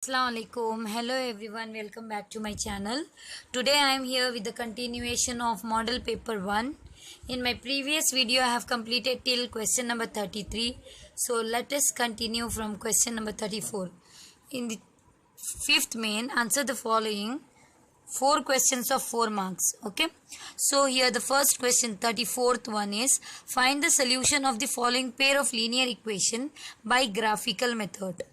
Assalamualaikum. Hello everyone, welcome back to my channel. Today I am here with the continuation of model paper 1. In my previous video I have completed till question number 33. So let us continue from question number 34. In the fifth main, answer the following 4 questions of 4 marks. Okay, so here the first question, 34th one, is find the solution of the following pair of linear equation by graphical method.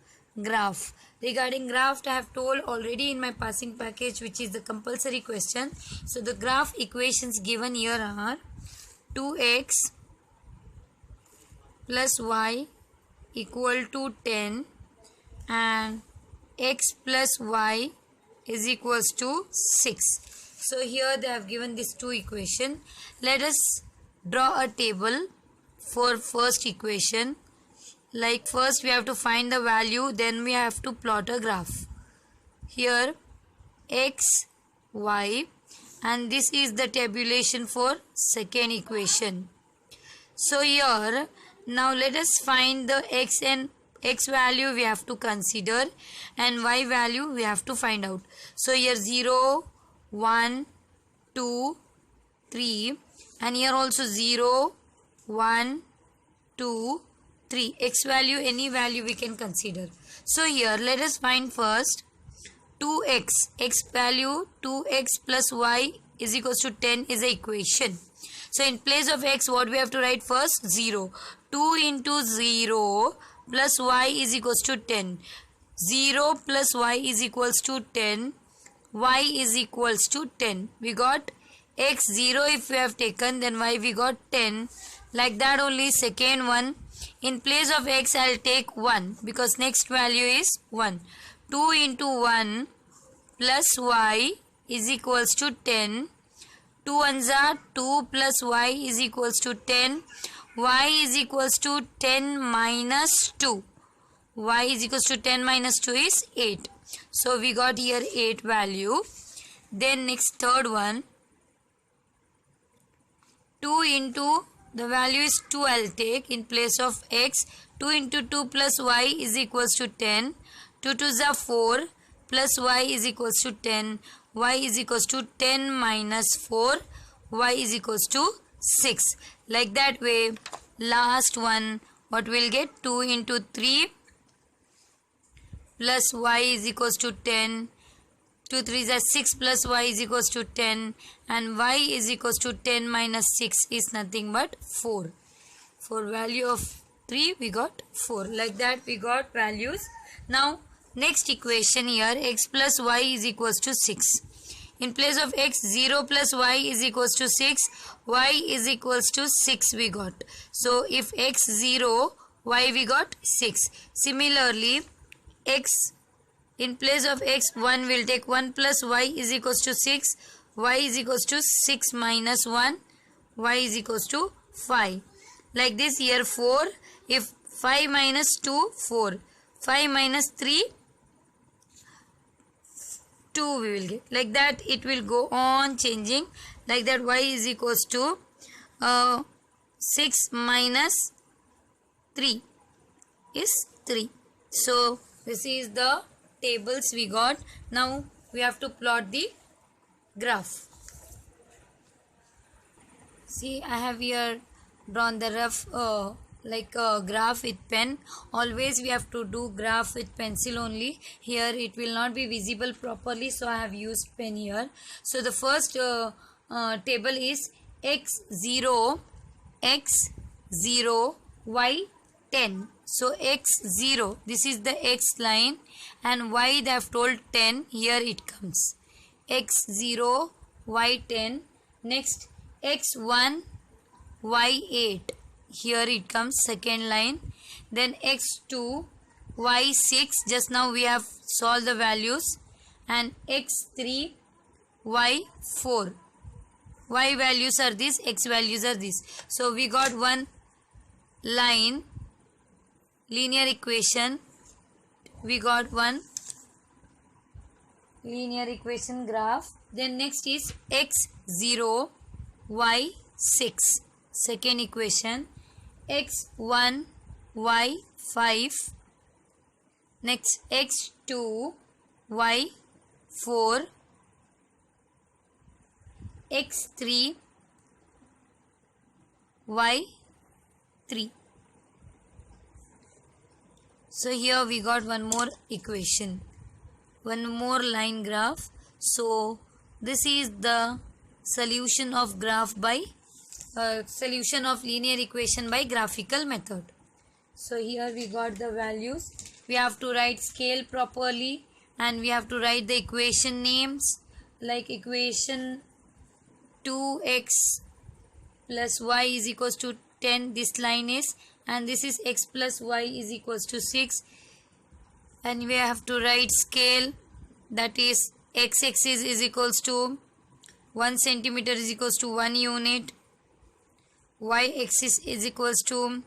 Graph. Regarding graph, I have told already in my passing package, which is the compulsory question. So the graph equations given here are 2x plus y equal to 10 and x plus y is equals to 6. So here they have given these two equations. Let us draw a table for first equation. Like first we have to find the value, then we have to plot a graph. Here x, y, and this is the tabulation for second equation. So here now let us find the x and x value we have to consider and y value we have to find out. So here 0, 1, 2, 3, and here also 0, 1, 2, 3. X value, any value we can consider. So here let us find first 2x. X value 2x plus y is equals to 10 is the equation. So in place of x, what we have to write first? 0. 2 into 0 plus y is equals to 10. 0 plus y is equals to 10. Y is equals to 10. We got x 0 if we have taken, then y we got 10. Like that only second one. In place of x, I will take 1 because next value is 1. 2 into 1 plus y is equals to 10. 2 ones are 2 plus y is equals to 10. Y is equals to 10 minus 2. Y is equals to 10 minus 2 is 8. So we got here 8 value. Then next third one, 2 into the value is 2 I will take in place of x. 2 into 2 plus y is equals to 10. 2 to the 4 plus y is equals to 10. Y is equals to 10 minus 4. Y is equals to 6. Like that way, last one, what we'll get? 2 into 3 plus y is equals to 10. 2 3 is 6 plus y is equals to 10, and y is equals to 10 minus 6 is nothing but 4. For value of 3 we got 4. Like that we got values. Now next equation here, x plus y is equals to 6. In place of x, 0 plus y is equals to 6. Y is equals to 6 we got. So if x 0, y we got 6. Similarly, x, in place of x, 1 will take 1 plus y is equals to 6. Y is equals to 6 minus 1. Y is equals to 5. Like this here 4. If 5 minus 2, 4. 5 minus 3, 2 we will get. Like that it will go on changing. Like that y is equals to 6 minus 3 is 3. So this is the tables we got. Now we have to plot the graph. See, I have here drawn the rough graph with pen. Always we have to do graph with pencil only. Here it will not be visible properly, so I have used pen here. So the first table is x0, y 10. So x0, this is the x line, and y they have told 10, here it comes. x0, y 10. Next x1, y 8. Here it comes, second line. Then x2, y 6. Just now we have solved the values. And x3, y 4. Y values are this, x values are this. So we got one line, linear equation. We got one linear equation graph. Then next is x0, y 6. Second equation. x1, y 5. Next x2 2, y 4, x 3, y 3. So here we got one more equation, one more line graph. So this is the solution of solution of linear equation by graphical method. So here we got the values. We have to write scale properly and we have to write the equation names, like equation 2x plus y is equals to 10, this line is, and this is x plus y is equals to 6, and we have to write scale, that is x-axis is equals to 1 centimeter is equals to 1 unit, y-axis is equals to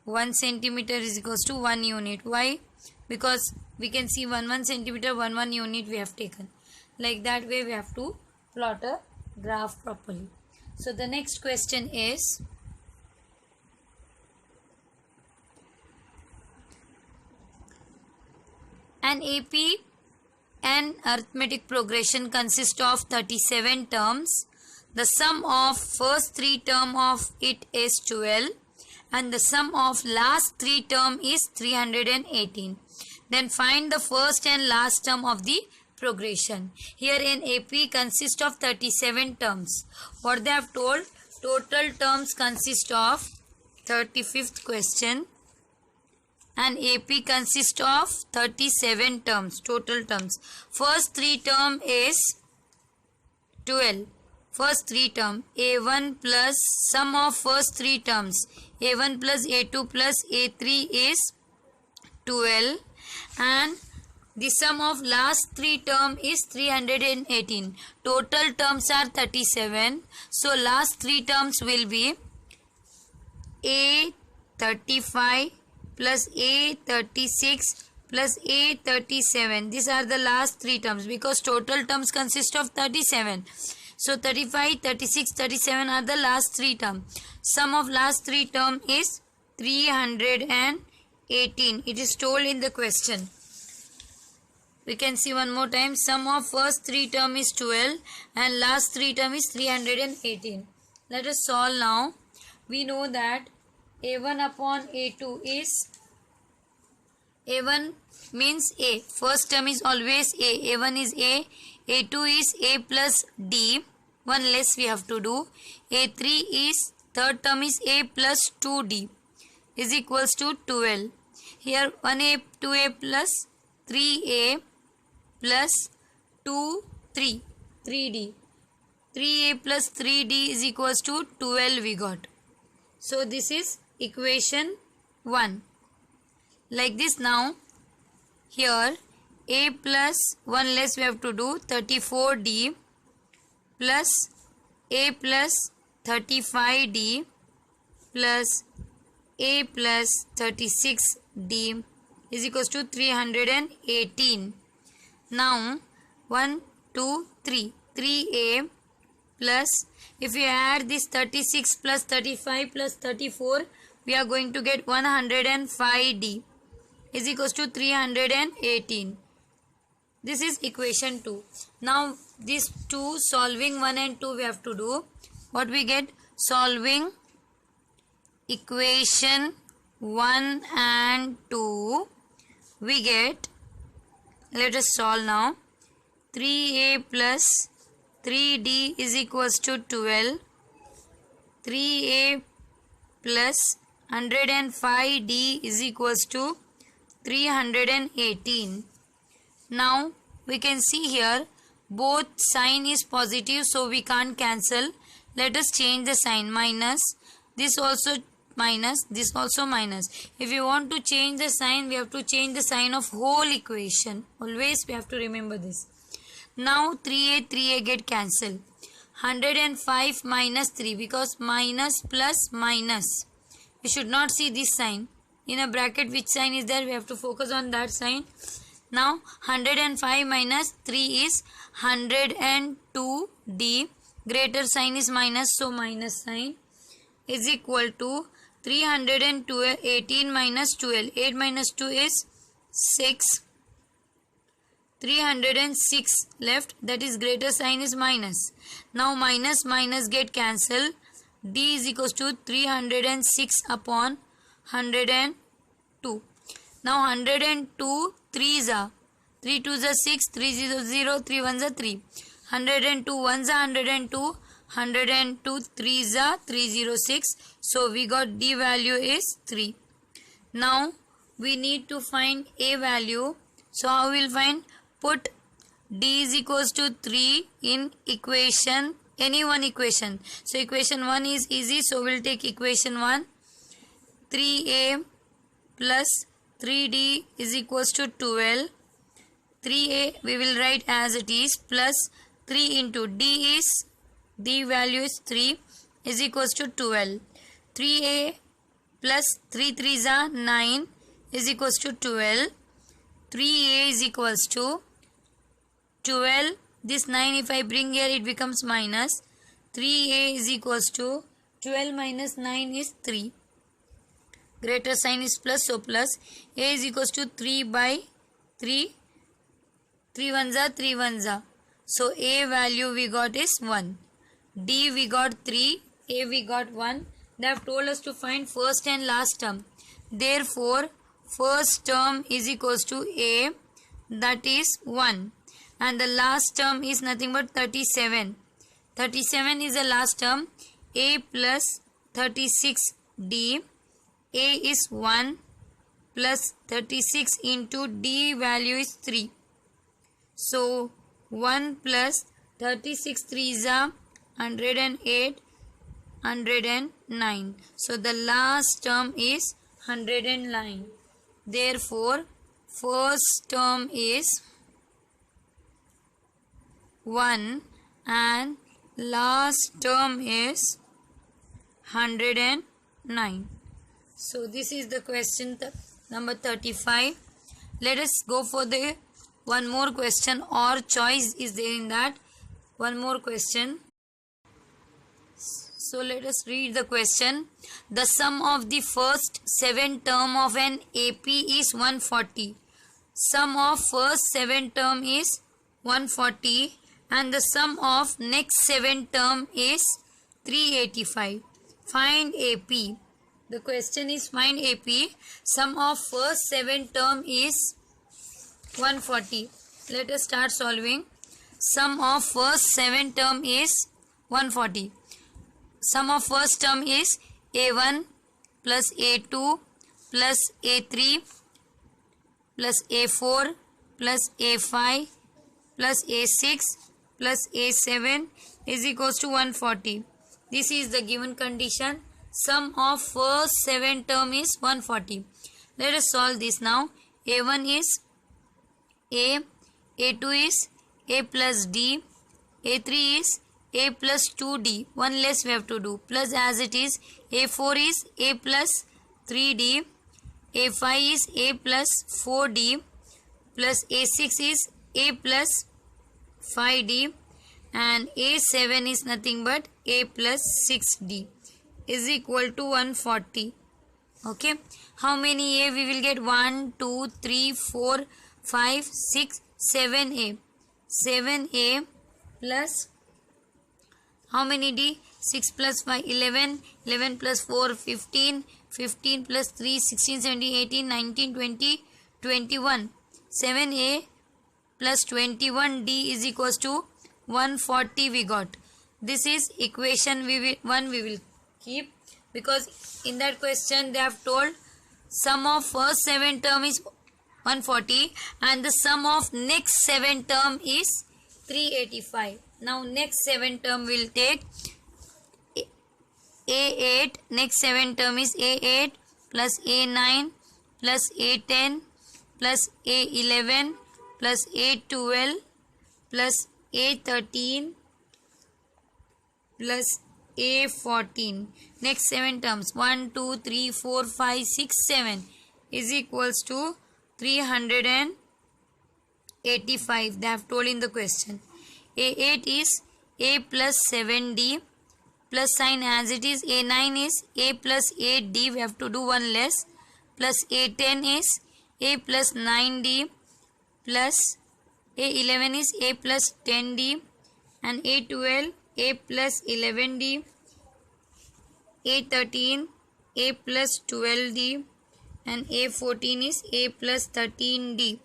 1 centimeter is equals to 1 unit. Why? Because we can see 1 centimeter 1 unit we have taken. Like that way we have to plot a graph properly. So the next question is, an AP and arithmetic progression consists of 37 terms. The sum of first 3 term of it is 12 and the sum of last 3 term is 318. Then find the first and last term of the progression. Here in AP consists of 37 terms. What they have told, total terms consist of 35th question, and AP consists of 37 terms, total terms. First 3 term is 12. First 3 term, A1 plus sum of first 3 terms, A1 plus A2 plus A3 is 12, and the sum of last 3 term is 318. Total terms are 37. So last 3 terms will be A35 plus A36 plus A37. These are the last 3 terms because total terms consist of 37. So 35, 36, 37 are the last 3 terms. Sum of last 3 term is 318. It is told in the question. We can see one more time. Sum of first 3 term is 12 and last 3 term is 318. Let us solve now. We know that A1 upon A2 is, A1 means A. First term is always A. A1 is A. A2 is A plus D. One less we have to do. A3 is, third term is A plus 2D is equals to 12. Here 1A, 2A plus 3A plus 2, 3, 3D. 3A plus 3D is equals to 12 we got. So this is equation 1. Like this now, here A plus 1 less we have to do, 34D plus A plus 35D plus A plus 36D is equals to 318. Now 1, 2, 3. 3A plus, if you add this 36 plus 35 plus 34, we are going to get 105D is equals to 318. This is equation 2. Now these two, solving 1 and 2 we have to do. What we get? Solving equation 1 and 2 we get, let us solve now. 3A plus 3D is equals to 12. 3A plus 105D is equals to 318. Now we can see here both sign is positive, so we can't cancel. Let us change the sign. Minus, this also minus, this also minus. If you want to change the sign, we have to change the sign of whole equation. Always we have to remember this. Now 3A get cancelled. 105 minus 3, because minus plus minus. We should not see this sign. In a bracket which sign is there, we have to focus on that sign. Now 105 minus 3 is 102D. Greater sign is minus, so minus sign is equal to 318 minus 12. 8 minus 2 is 6. 306 left, that is greater sign is minus. Now minus minus get cancelled. D is equals to 306 upon 102. Now 102 3s are 3 2s are 6, 3 0 0, 3 1s are 3. 102 1s are 102, 102 3s are 306. So we got D value is 3. Now we need to find A value. So how we will find? Put D is equals to 3 in equation, any one equation. So equation 1 is easy, so we will take equation 1. 3A plus 3D is equals to 12. 3A we will write as it is, plus 3 into D value is 3 is equals to 12. 3A plus 3 3s are 9 is equals to 12. 3A is equals to 12. This 9 if I bring here it becomes minus. 3A is equals to 12 minus 9 is 3. Greater sign is plus, so plus. A is equals to 3 by 3. 3 ones are 3 ones are. So A value we got is 1. D we got 3. A we got 1. They have told us to find first and last term. Therefore, first term is equals to A, that is 1. And the last term is nothing but 37. 37 is the last term. A plus 36D. A is 1 plus 36 into D value is 3. So 1 plus 36 3s are 108, 109. So the last term is 109. Therefore, first term is 1 and last term is 109. So this is the question number 35. Let us go for the one more question, or choice is there in that. One more question. So let us read the question. The sum of the first 7 term of an AP is 140. Sum of first 7 term is 140 and the sum of next 7 term is 385. Find AP. The question is find AP. Sum of first 7 term is 140. Let us start solving. Sum of first 7 term is 140. Sum of first term is A1 plus A2 plus A3 plus A4 plus A5 plus A6 plus A7 is equals to 140. This is the given condition. Sum of first 7 term is 140. Let us solve this now. A1 is A, A2 is A plus D, A3 is A plus 2D, one less we have to do, plus as it is, A4 is A plus 3D, A5 is A plus 4D, plus A6 is A plus 5D, and A7 is nothing but A plus 6D is equal to 140. Okay, how many A we will get? 1, 2, 3, 4, 5, 6, 7A. 7A plus how many D? 6 plus 5, 11, 11 plus 4, 15, 15 plus 3, 16, 17, 18, 19, 20, 21. 7A plus 21D is equals to 140 we got. This is equation we will keep, because in that question they have told sum of first 7 term is 140 and the sum of next 7 term is 385. Now next 7 term will take A8. Next 7 term is A8 plus A9 plus A10 plus A11 plus A12 plus A13 plus A14. Next 7 terms 1, 2, 3, 4, 5, 6, 7 is equals to 385. They have told in the question. A8 is A plus 7D plus sign as it is. A9 is A plus 8D, we have to do one less, plus A10 is A plus 9D plus A11 is A plus 10D, and A12 A plus 11D, A13 A plus 12D, and A14 is A plus 13D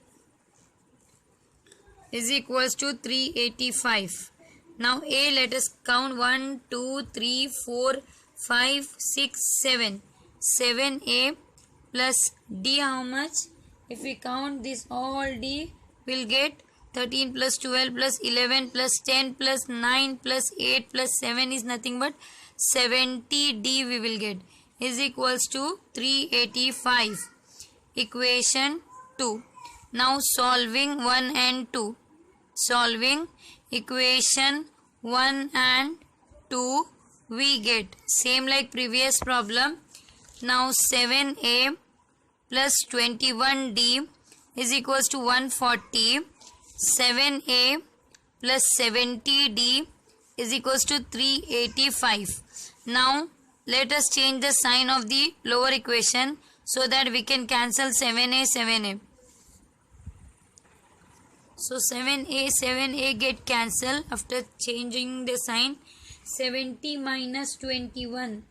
is equals to 385. Now A, let us count 1, 2, 3, 4, 5, 6, 7. 7A plus D how much? If we count this all D, we'll get 13 plus 12 plus 11 plus 10 plus 9 plus 8 plus 7 is nothing but 70D we will get is equals to 385. Equation 2. Now solving 1 and 2. Solving equation 1 and 2 we get same like previous problem. Now 7A plus 21D is equals to 140. 7A plus 70D is equals to 385. Now let us change the sign of the lower equation so that we can cancel 7A, 7A. So 7A get cancelled after changing the sign. 70 minus 21.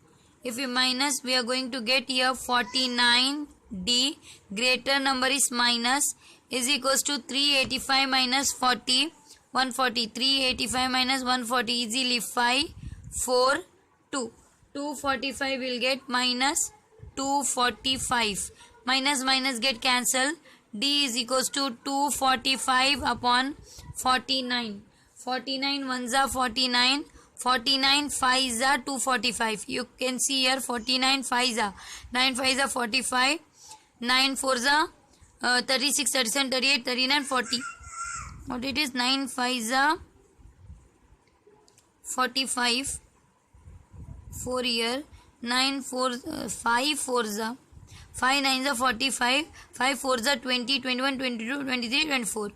If we minus, we are going to get here 49D. Greater number is minus is equals to 385 minus 40. 140. 385 minus 140 easily 5, 4, 2. 245 will get minus 245. Minus minus get cancelled. D is equals to 245 upon 49. 49 ones are 49. 49 5s are 245. You can see here 49 5s are 9 5s are 45. 9 4s are 36, 37, 38, 39, 40. What it is? 9 5s are 45. 4 here. 9 4 5 4s are 5 9s are 45. 5 4s are 20, 21, 22, 23, 24.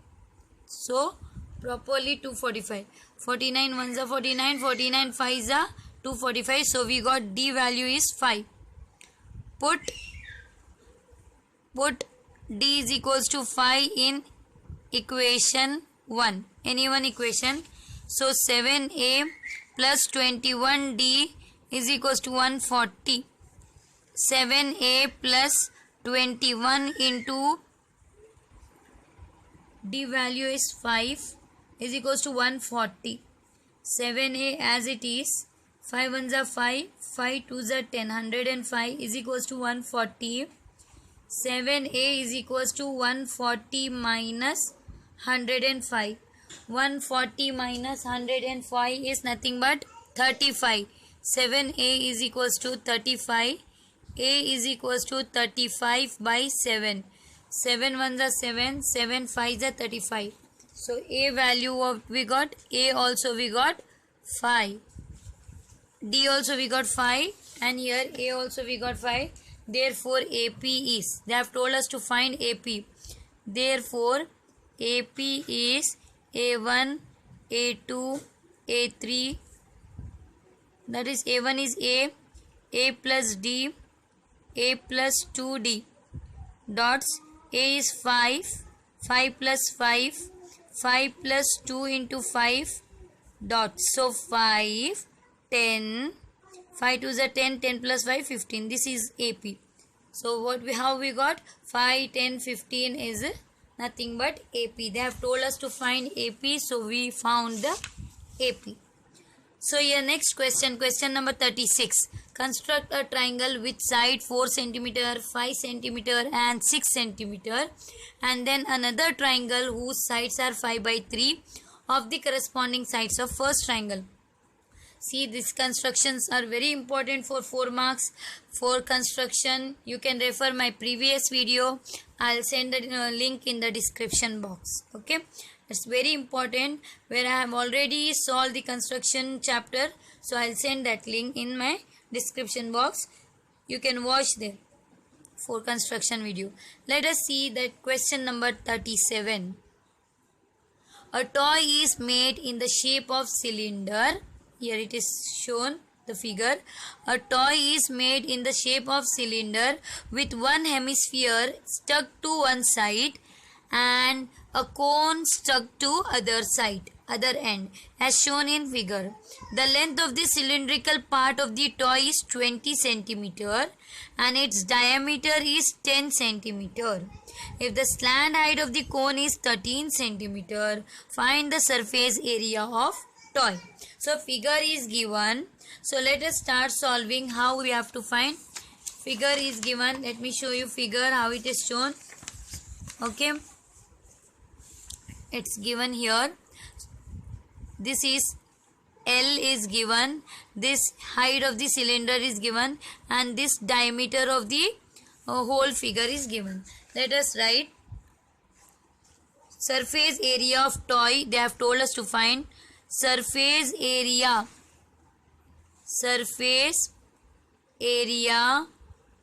So properly 245. 49 1s are 49. 49 5s are 245. So we got D value is 5. Put D is equals to 5 in equation 1. Any one equation. So 7A plus 21D is equals to 140. 7A plus 21 into D value is 5 is equals to 140. 7A as it is. 5 1s are 5. 5 2s are 10. 105 is equals to 140. 7A is equals to 140 minus 105. 140 minus 105 is nothing but 35. 7A is equals to 35. A is equals to 35 by 7. 7 1s are 7. 7 5s are 35. So A value of we got. A also we got 5. D also we got 5. And here A also we got 5. Therefore AP is. They have told us to find AP. Therefore AP is A1, A2, A3. That is A1 is A plus D, A plus 2D. Dots. A is 5. 5 plus 5. 5 plus 2 into 5. Dots. So 5, 10. 5 2s are 10. 10 plus 5, 15. This is AP. So how we got 5, 10, 15 is nothing but AP. They have told us to find AP. So we found the AP. So here next question. Question number 36. Construct a triangle with side 4 cm, 5 cm and 6 cm. And then another triangle whose sides are 5 by 3 of the corresponding sides of first triangle. See, these constructions are very important for 4 marks. For construction, you can refer my previous video. I'll send a link in the description box. Okay, it's very important where I have already solved the construction chapter. So I'll send that link in my description box. You can watch there for construction video. Let us see that question number 37. A toy is made in the shape of cylinder. Here it is shown the figure. A toy is made in the shape of cylinder with one hemisphere stuck to one side and a cone stuck to other end as shown in figure. The length of the cylindrical part of the toy is 20 centimeter and its diameter is 10 centimeter. If the slant height of the cone is 13 centimeter, find the surface area of toy. So figure is given. So let us start solving how we have to find. Figure is given. Let me show you figure how it is shown. Okay. It's given here. This is L is given. This height of the cylinder is given. And this diameter of the whole figure is given. Let us write surface area of toy. They have told us to find surface area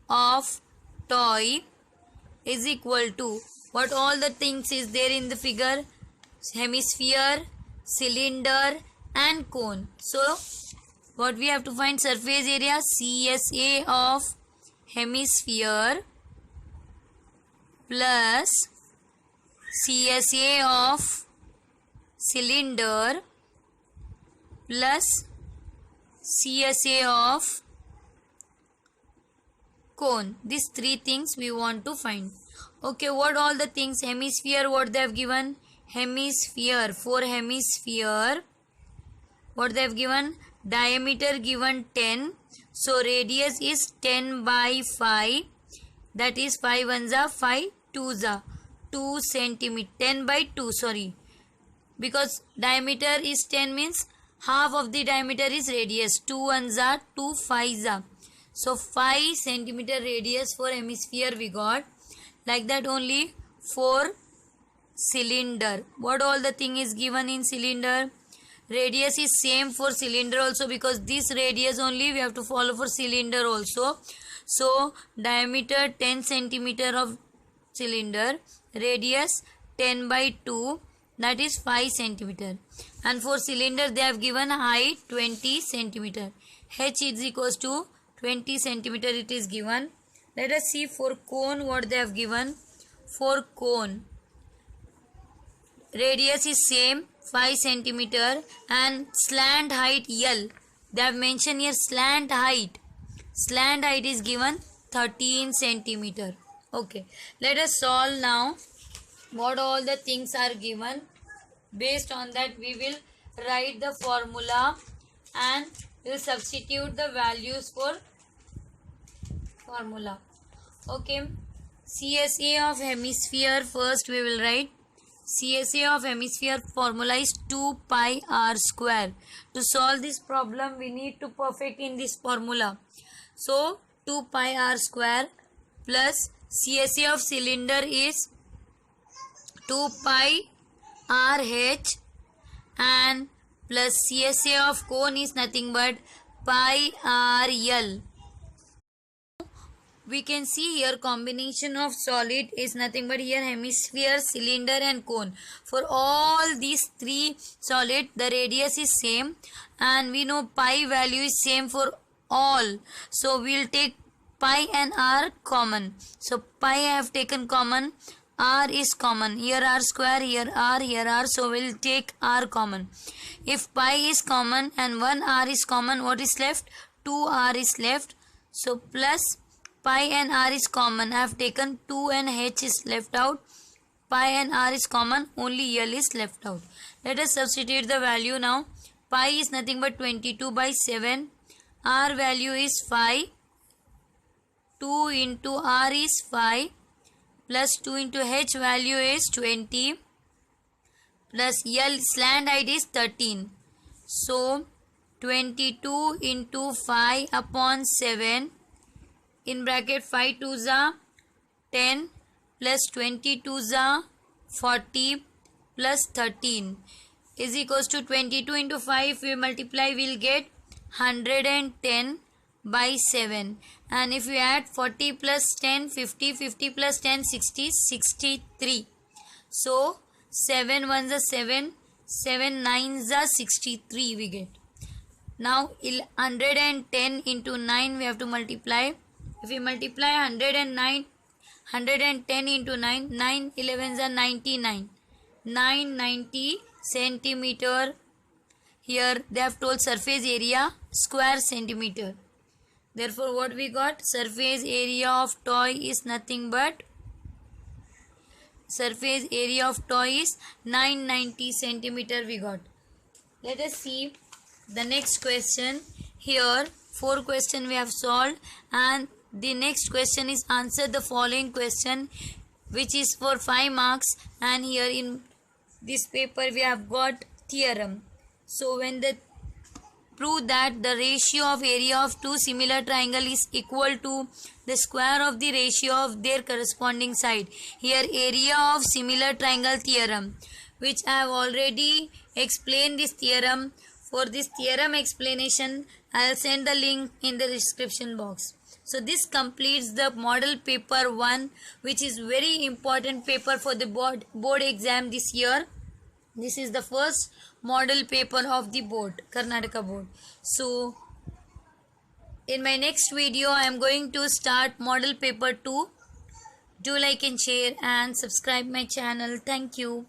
of toy is equal to what all the things is there in the figure: hemisphere, cylinder and cone. So what we have to find: surface area CSA of hemisphere plus CSA of cylinder plus CSA of cone. These three things we want to find. Okay, what all the things? Hemisphere, what they have given? Hemisphere. For hemisphere, what they have given? Diameter given 10. So radius is 10 by 5. That is 5 ones are 5 twos are 2 centimeter. 10 by 2, sorry. Because diameter is 10 means half of the diameter is radius. 2 ones are 2 5s are. So 5 centimeter radius for hemisphere we got. Like that only for cylinder. What all the thing is given in cylinder? Radius is same for cylinder also, because this radius only we have to follow for cylinder also. So diameter 10 centimeter of cylinder, radius 10 by 2, that is 5 centimeter. And for cylinder they have given height 20 centimeter. H is equals to 20 centimeter it is given. Let us see for cone what they have given. For cone, radius is same 5 centimeter and slant height L. They have mentioned here slant height. Slant height is given 13 centimeter. Okay, let us solve now what all the things are given. Based on that we will write the formula and we will substitute the values for formula. Okay, CSA of hemisphere, first we will write CSA of hemisphere formula is 2 pi r square. To solve this problem we need to perfect in this formula. So 2 pi r square plus CSA of cylinder is 2 pi RH and plus CSA of cone is nothing but pi RL. We can see here combination of solid is nothing but here hemisphere, cylinder and cone. For all these three solid the radius is same and we know pi value is same for all. So we will take pi and r common. So pi I have taken common, r is common. Here r square, here r. So we will take r common. If pi is common and 1 r is common, what is left? 2 r is left. So plus pi and r is common. I have taken 2 and h is left out. Pi and r is common. Only L is left out. Let us substitute the value now. Pi is nothing but 22 by 7. R value is 5. 2 into r is 5. Plus 2 into h value is 20. Plus L slant height is 13. So 22 into 5 upon 7. In bracket 5 2s are 10 plus 22 are 40 plus 13 is equals to 22 into 5. If we multiply we will get 110 by 7. And if we add 40 plus 10, 50, 50 plus 10, 60, 63. So 7 ones are 7, 7 nines are 63 we get. Now 110 into 9 we have to multiply. If we multiply 109 110 into 9, 9 11s are 99. 990 centimeter. Here they have told surface area square centimeter. Therefore what we got? Surface area of toy is nothing but 990 centimeter we got. Let us see the next question. Here 4 questions we have solved, and the next question is answer the following question, which is for 5 marks, and here in this paper we have got theorem. So when the prove that the ratio of area of two similar triangle is equal to the square of the ratio of their corresponding side. Here area of similar triangle theorem, which I have already explained this theorem. For this theorem explanation, I will send the link in the description box. So this completes the model paper 1, which is very important paper for the board exam this year. This is the first model paper of the board, Karnataka board. So in my next video I am going to start model paper 2. Do like and share and subscribe my channel. Thank you.